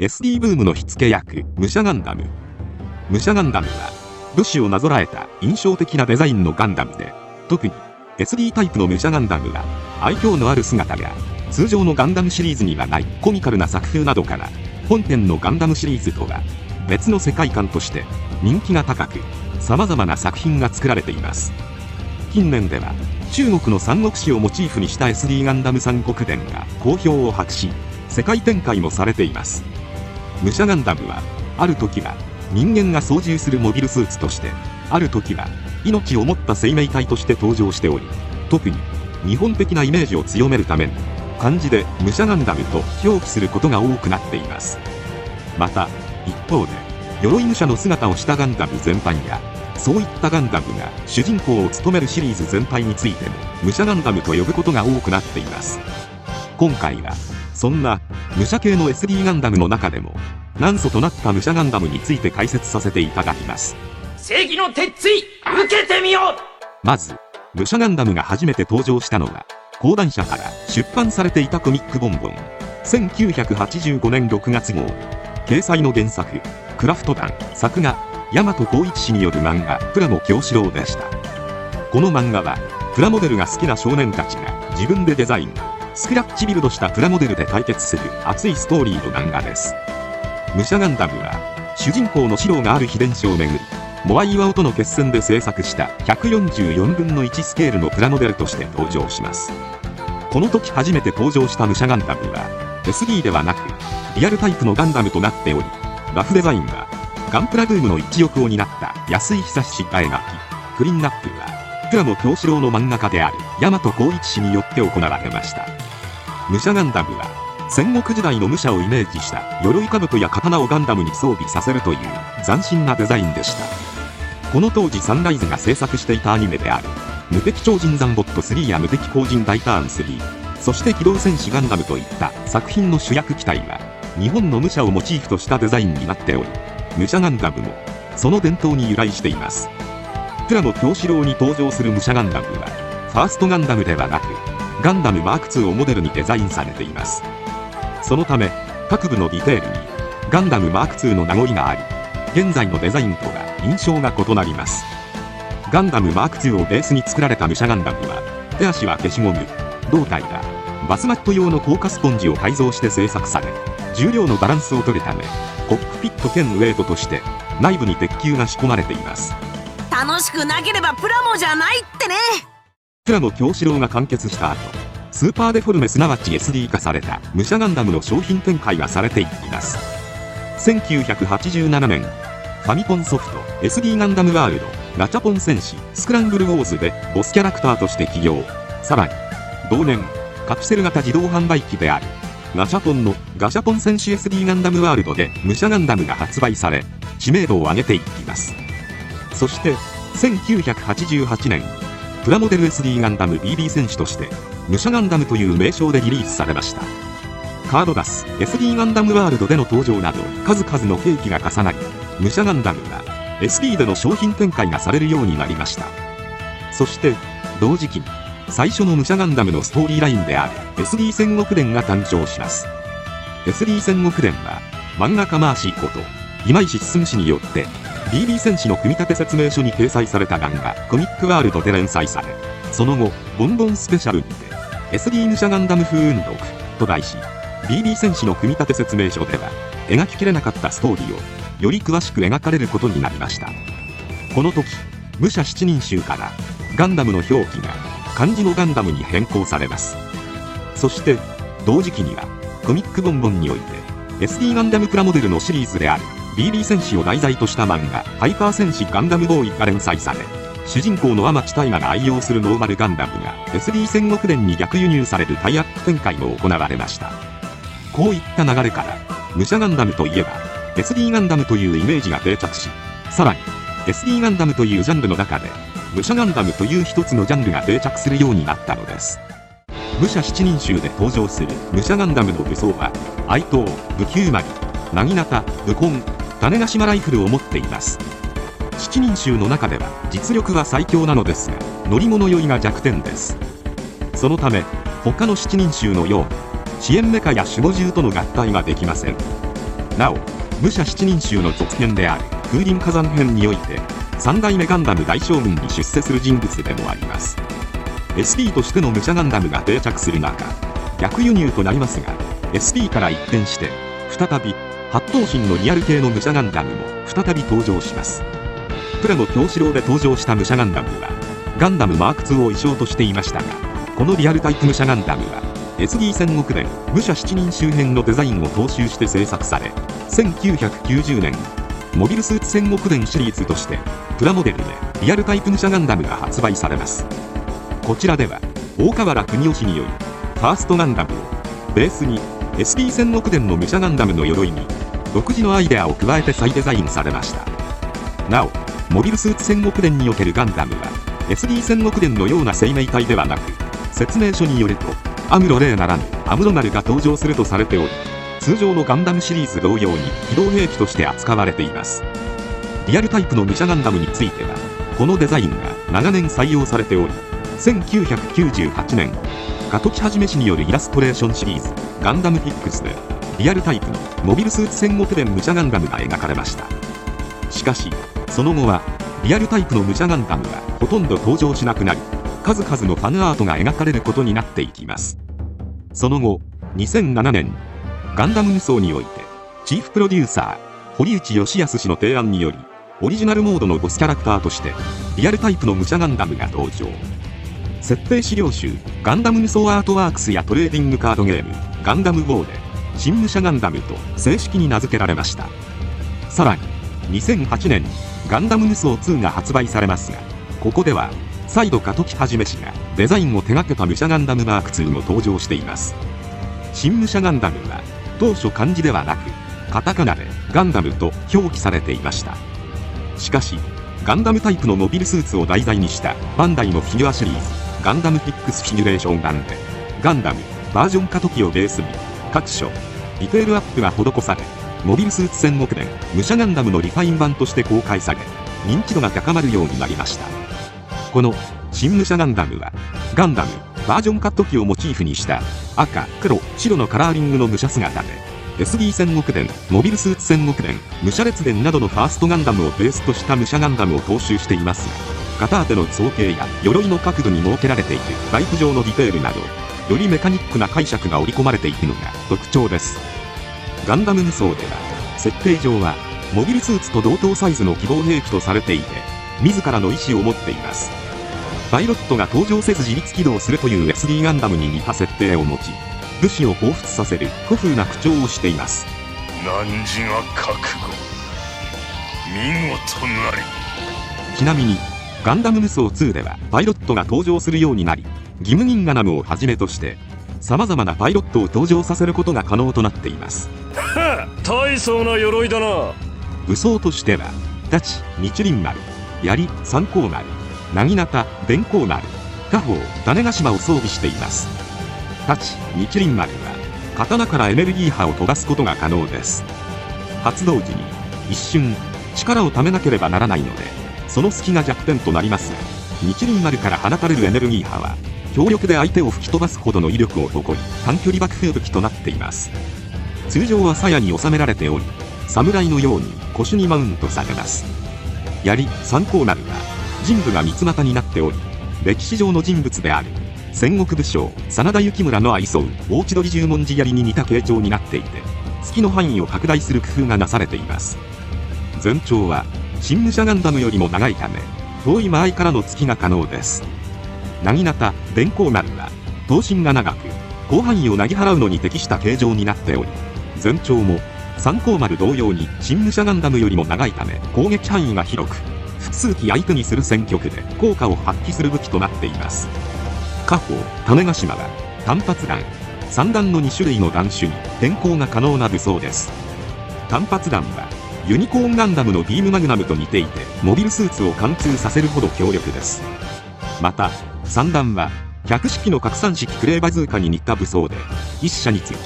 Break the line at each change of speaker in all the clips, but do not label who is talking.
SD ブームの火付け役、武者ガンダム。武者ガンダムは、武士をなぞらえた印象的なデザインのガンダムで、特に SD タイプの武者ガンダムは、愛嬌のある姿や、通常のガンダムシリーズにはないコミカルな作風などから、本編のガンダムシリーズとは別の世界観として人気が高く、様々な作品が作られています。近年では、中国の三国志をモチーフにした SD ガンダム三国伝が好評を博し、世界展開もされています。武者ガンダムは、ある時は人間が操縦するモビルスーツとして、ある時は命を持った生命体として登場しており、特に日本的なイメージを強めるために、漢字で武者ガンダムと表記することが多くなっています。また、一方で、鎧武者の姿をしたガンダム全般や、そういったガンダムが主人公を務めるシリーズ全体についても、武者ガンダムと呼ぶことが多くなっています。今回は、そんな武者系の SD ガンダムの中でも元祖となった武者ガンダムについて解説させていただきます。
正義の鉄槌受けてみよう。
まず武者ガンダムが初めて登場したのは講談社から出版されていたコミックボンボン1985年6月号掲載の原作クラフト団作画大和光一氏による漫画プラモ京志郎でした。この漫画はプラモデルが好きな少年たちが自分でデザインスクラッチビルドしたプラモデルで対決する熱いストーリーの漫画です。武者ガンダムは主人公の四郎がある秘伝書をめぐりモアイワオとの決戦で制作した144分の1スケールのプラモデルとして登場します。この時初めて登場した武者ガンダムは SD ではなくリアルタイプのガンダムとなっており、ラフデザインはガンプラブームの一翼を担った安井久志が描き、クリーンナップはプラモ京志郎の漫画家である大和光一氏によって行われました。武者ガンダムは戦国時代の武者をイメージした鎧兜や刀をガンダムに装備させるという斬新なデザインでした。この当時サンライズが制作していたアニメである無敵超人ザンボット3や無敵後人大ターン3、そして機動戦士ガンダムといった作品の主役機体は日本の武者をモチーフとしたデザインになっており、武者ガンダムもその伝統に由来しています。プラモ京志郎に登場する武者ガンダムはファーストガンダムではなくガンダムマーク2をモデルにデザインされています。そのため各部のディテールにガンダムマーク2の名残があり、現在のデザインとは印象が異なります。ガンダムマーク2をベースに作られた武者ガンダムは手足は消しゴム、胴体がバスマット用の硬化スポンジを改造して製作され、重量のバランスを取るためコックピット兼ウェイトとして内部に鉄球が仕込まれています。
楽しくなければプラモじゃないってね。
プラモ京志郎が完結した後、スーパーデフォルメすなわち SD 化された武者ガンダムの商品展開がされていきます。1987年、ファミコンソフト SD ガンダムワールドガチャポン戦士スクランブルウォーズでボスキャラクターとして起業。さらに同年、カプセル型自動販売機であるガチャポンのガチャポン戦士 SD ガンダムワールドで武者ガンダムが発売され、知名度を上げていきます。そして1988年、プラモデル SD ガンダム BB 戦士として武者ガンダムという名称でリリースされました。カードダス SD ガンダムワールドでの登場など数々の契機が重なり、武者ガンダムは SD での商品展開がされるようになりました。そして同時期に最初の武者ガンダムのストーリーラインである SD 戦国伝が誕生します。 SD 戦国伝は漫画家マーシーこと今石進氏によってBB 戦士の組み立て説明書に掲載された漫画コミックワールドで連載され、その後ボンボンスペシャルにて SD 武者ガンダム風雲録と題し、 BB 戦士の組み立て説明書では描ききれなかったストーリーをより詳しく描かれることになりました。この時武者七人衆からガンダムの表記が漢字のガンダムに変更されます。そして同時期にはコミックボンボンにおいて SD ガンダムプラモデルのシリーズであるBB 戦士を題材とした漫画ハイパー戦士ガンダムボーイが連載され、主人公の天地大我が愛用するノーマルガンダムが SD 戦国伝に逆輸入されるタイアップ展開も行われました。こういった流れから武者ガンダムといえば SD ガンダムというイメージが定着し、さらに SD ガンダムというジャンルの中で武者ガンダムという一つのジャンルが定着するようになったのです。武者七人衆で登場する武者ガンダムの武装は愛刀、武球鞠、薙刀、武根、種子島ライフルを持っています。七人衆の中では実力は最強なのですが、乗り物酔いが弱点です。そのため他の七人衆のように支援メカや守護獣との合体ができません。なお武者七人衆の続編である風林火山編において3代目ガンダム大将軍に出世する人物でもあります。 SP としての武者ガンダムが定着する中、逆輸入となりますが SP から一転して再び8頭身のリアル系の武者ガンダムも再び登場します。プラの京志郎で登場した武者ガンダムはガンダムマーク2を衣装としていましたが、このリアルタイプ武者ガンダムは SD 戦国伝武者7人周辺のデザインを踏襲して制作され、1990年モビルスーツ戦国伝シリーズとしてプラモデルでリアルタイプ武者ガンダムが発売されます。こちらでは大河原邦義によるファーストガンダムをベースに SD 戦国伝の武者ガンダムの鎧に独自のアイデアを加えて再デザインされました。なおモビルスーツ戦国伝におけるガンダムは SD 戦国伝のような生命体ではなく、説明書によるとアムロ0ならぬアムロナルが登場するとされており、通常のガンダムシリーズ同様に機動兵器として扱われています。リアルタイプの武者ガンダムについてはこのデザインが長年採用されており、1998年加藤はじめ氏によるイラストレーションシリーズガンダムフィックスでリアルタイプのモビルスーツ戦国伝武者ガンダムが描かれました。しかしその後はリアルタイプの武者ガンダムはほとんど登場しなくなり、数々のファンアートが描かれることになっていきます。その後2007年ガンダム無双においてチーフプロデューサー堀内義康氏の提案によりオリジナルモードのボスキャラクターとしてリアルタイプの武者ガンダムが登場。設定資料集ガンダム無双アートワークスやトレーディングカードゲームガンダム WO で新武者ガンダムと正式に名付けられました。さらに2008年ガンダム無双2が発売されますが、ここでは再度加藤はじめ氏がデザインを手掛けた武者ガンダムマーク2も登場しています。新武者ガンダムは当初漢字ではなくカタカナでガンダムと表記されていました。しかしガンダムタイプのモビルスーツを題材にしたバンダイのフィギュアシリーズガンダムフィックスフィギュレーション版でガンダムバージョン過渡期をベースに各所ディテールアップが施され、モビルスーツ戦国伝武者ガンダムのリファイン版として公開され、認知度が高まるようになりました。この新武者ガンダムはガンダムバージョンカット機をモチーフにした赤黒白のカラーリングの武者姿で、 SD 戦国伝モビルスーツ戦国伝武者列伝などのファーストガンダムをベースとした武者ガンダムを踏襲していますが、片当ての造形や鎧の角度に設けられているライフ上のディテールなどよりメカニックな解釈が織り込まれていくのが特徴です。ガンダム無双では設定上はモビルスーツと同等サイズの機動兵器とされていて、自らの意思を持っています。パイロットが搭乗せず自律起動するという SD ガンダムに似た設定を持ち、武士を彷彿させる古風な口調をしています。
汝が覚悟見事なり。
ちなみにガンダム無双2ではパイロットが登場するようになり、ギムギンガナムをはじめとして様々なパイロットを登場させることが可能となっています。
はっ、大層な鎧だな。
武装としては太刀日輪丸、槍三光丸、薙刀電光丸、家宝種子島を装備しています。太刀日輪丸は刀からエネルギー波を飛ばすことが可能です。発動時に一瞬力をためなければならないので、その隙が弱点となりますが、日輪丸から放たれるエネルギー波は強力で相手を吹き飛ばすほどの威力を誇り、短距離爆風武器となっています。通常は鞘に収められており、侍のように腰にマウントされます。槍三光丸は陣部が三つ股になっており、歴史上の人物である戦国武将真田幸村の愛想う大千鳥十文字槍に似た形状になっていて、月の範囲を拡大する工夫がなされています。全長は新武者ガンダムよりも長いため、遠い間合いからの突きが可能です。薙刀電光丸は刀身が長く広範囲をなぎ払うのに適した形状になっており、全長も三光丸同様に新武者ガンダムよりも長いため攻撃範囲が広く、複数機相手にする戦局で効果を発揮する武器となっています。家宝種子島は単発弾3弾の2種類の弾種に変更が可能な武装です。単発弾はユニコーンガンダムのビームマグナムと似ていて、モビルスーツを貫通させるほど強力です。また3弾は100式の拡散式クレーバズーカに似た武装で、1射につき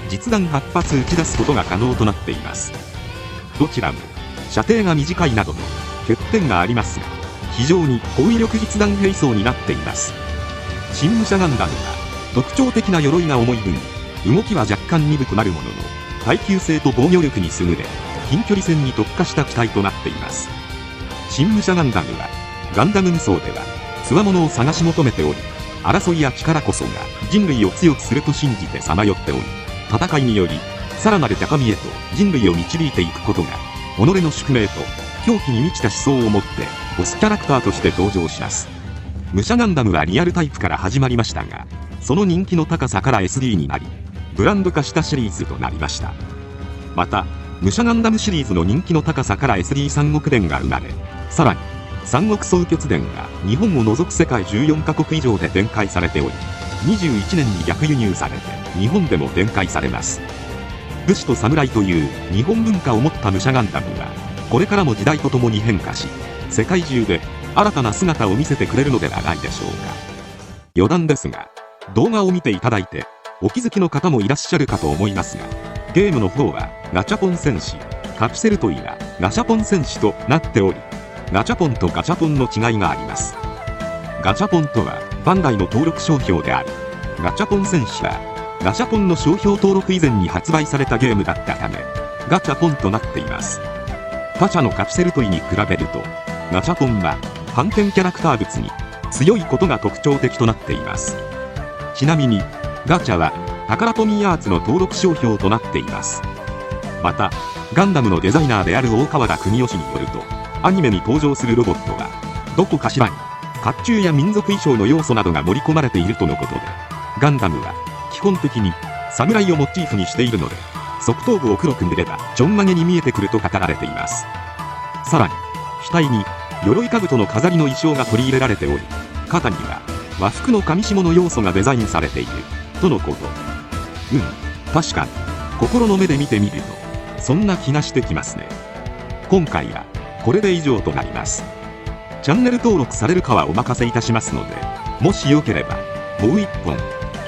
実弾8発撃ち出すことが可能となっています。どちらも射程が短いなどの欠点がありますが、非常に高威力実弾兵装になっています。新武者ガンダムは特徴的な鎧が重い分、動きは若干鈍くなるものの、耐久性と防御力に優れ、近距離戦に特化した機体となっています。新武者ガンダムは、ガンダム無双では、強者を探し求めており、争いや力こそが人類を強くすると信じてさまよっており、戦いにより、さらなる高みへと人類を導いていくことが、己の宿命と狂気に満ちた思想を持って、ボスキャラクターとして登場します。武者ガンダムはリアルタイプから始まりましたが、その人気の高さから SD になり、ブランド化したシリーズとなりました。また、武者ガンダムシリーズの人気の高さから SD 三国伝が生まれ、さらに、三国総決伝が日本を除く世界14カ国以上で展開されており、21年に逆輸入されて日本でも展開されます。武士と侍という日本文化を持った武者ガンダムは、これからも時代とともに変化し、世界中で新たな姿を見せてくれるのではないでしょうか。余談ですが、動画を見ていただいてお気づきの方もいらっしゃるかと思いますが、ゲームの方はガチャポン戦士、カプセルトイがガチャポン戦士となっており、ガチャポンとガチャポンの違いがあります。ガチャポンとはバンダイの登録商標であり、ガチャポン戦士はガチャポンの商標登録以前に発売されたゲームだったため、ガチャポンとなっています。他社のカプセルトイに比べると、ガチャポンは反転キャラクター物に強いことが特徴的となっています。ちなみにガチャはタカラトミーアーツの登録商標となっています。またガンダムのデザイナーである大川田邦義によると、アニメに登場するロボットはどこかしらに甲冑や民族衣装の要素などが盛り込まれているとのことで、ガンダムは基本的に侍をモチーフにしているので、側頭部を黒く塗ればちょんまげに見えてくると語られています。さらに額に鎧兜の飾りの衣装が取り入れられており、肩には和服の上下の要素がデザインされているとのこと。確かに心の目で見てみるとそんな気がしてきますね。今回はこれで以上となります。チャンネル登録されるかはお任せいたしますので、もしよければもう一本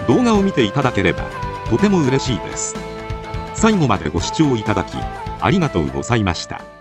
動画を見ていただければとても嬉しいです。最後までご視聴いただきありがとうございました。